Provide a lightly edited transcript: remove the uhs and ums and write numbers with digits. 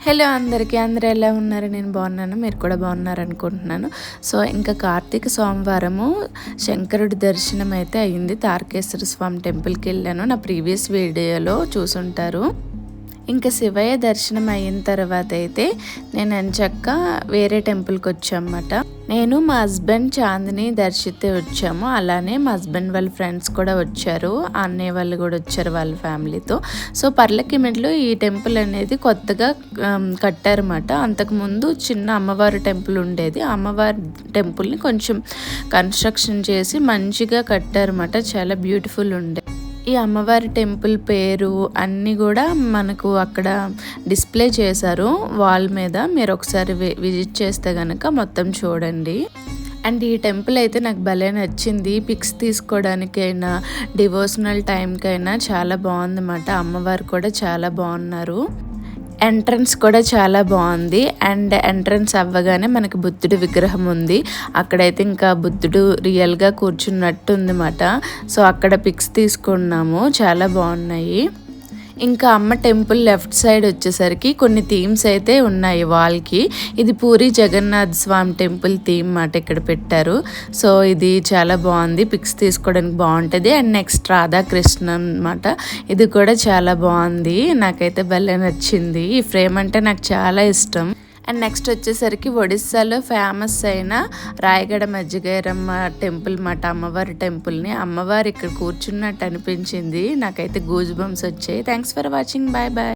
Hello అందరికీ, అందరూ ఎలా ఉన్నారు? నేను బాగున్నాను, మీరు కూడా బాగున్నారు అనుకుంటున్నాను. సో ఇంకా కార్తీక సోమవారము శంకరుడి దర్శనం అయితే అయ్యింది. తారకేశ్వర స్వామి టెంపుల్కి వెళ్ళాను. నా ప్రీవియస్ వీడియోలో చూసుంటారు. ఇంకా శివయ్య దర్శనం అయిన తర్వాత అయితే నేను ఎంచక్క వేరే టెంపుల్కి వచ్చామన్నమాట. నేను మా హస్బెండ్ చాందిని దర్శితే వచ్చాము. అలానే మా హస్బెండ్ వాళ్ళ ఫ్రెండ్స్ కూడా వచ్చారు, అన్నయ్య వాళ్ళు కూడా వచ్చారు వాళ్ళ ఫ్యామిలీతో. సో పర్లకిమిడిలో ఈ టెంపుల్ అనేది కొత్తగా కట్టారన్నమాట. అంతకుముందు చిన్న అమ్మవారి టెంపుల్ ఉండేది. అమ్మవారి టెంపుల్ని కొంచెం కన్స్ట్రక్షన్ చేసి మంచిగా కట్టారన్నమాట. చాలా బ్యూటిఫుల్ ఉండే. ఈ అమ్మవారి టెంపుల్ పేరు అన్నీ కూడా మనకు అక్కడ డిస్ప్లే చేశారు వాల్ మీద. మీరు ఒకసారి విజిట్ చేస్తే కనుక మొత్తం చూడండి. అండ్ ఈ టెంపుల్ అయితే నాకు భలే నచ్చింది. పిక్స్ తీసుకోవడానికైనా డివోషనల్ టైంకైనా చాలా బాగుందన్నమాట. అమ్మవారు కూడా చాలా బాగున్నారు. ఎంట్రన్స్ కూడా చాలా బాగుంది. అండ్ ఎంట్రన్స్ అవ్వగానే మనకి బుద్ధుడి విగ్రహం ఉంది. అక్కడైతే ఇంకా బుద్ధుడు రియల్గా కూర్చున్నట్టు ఉందన్నమాట. సో అక్కడ పిక్స్ తీసుకున్నాము, చాలా బాగున్నాయి. ఇంకా అమ్మ టెంపుల్ లెఫ్ట్ సైడ్ వచ్చేసరికి కొన్ని థీమ్స్ అయితే ఉన్నాయి వాల్కి. ఇది పూరి జగన్నాథ్ స్వామి టెంపుల్ థీమ్ మాట ఇక్కడ పెట్టారు. సో ఇది చాలా బాగుంది, పిక్స్ తీసుకోవడానికి బాగుంటుంది. అండ్ నెక్స్ట్ రాధాకృష్ణ అనమాట. ఇది కూడా చాలా బాగుంది, నాకైతే భలే నచ్చింది. ఈ ఫ్రేమ్ అంటే నాకు చాలా ఇష్టం. అండ్ నెక్స్ట్ వచ్చేసరికి ఒడిస్సాలో ఫేమస్ అయిన రాయగడ మజ్జిగైరమ్మ టెంపుల్ మాట, అమ్మవారి టెంపుల్ని. అమ్మవారు ఇక్కడ కూర్చున్నట్టు అనిపించింది, నాకైతే గూజ్ బంప్స్ వచ్చాయి. Thanks for watching, bye bye.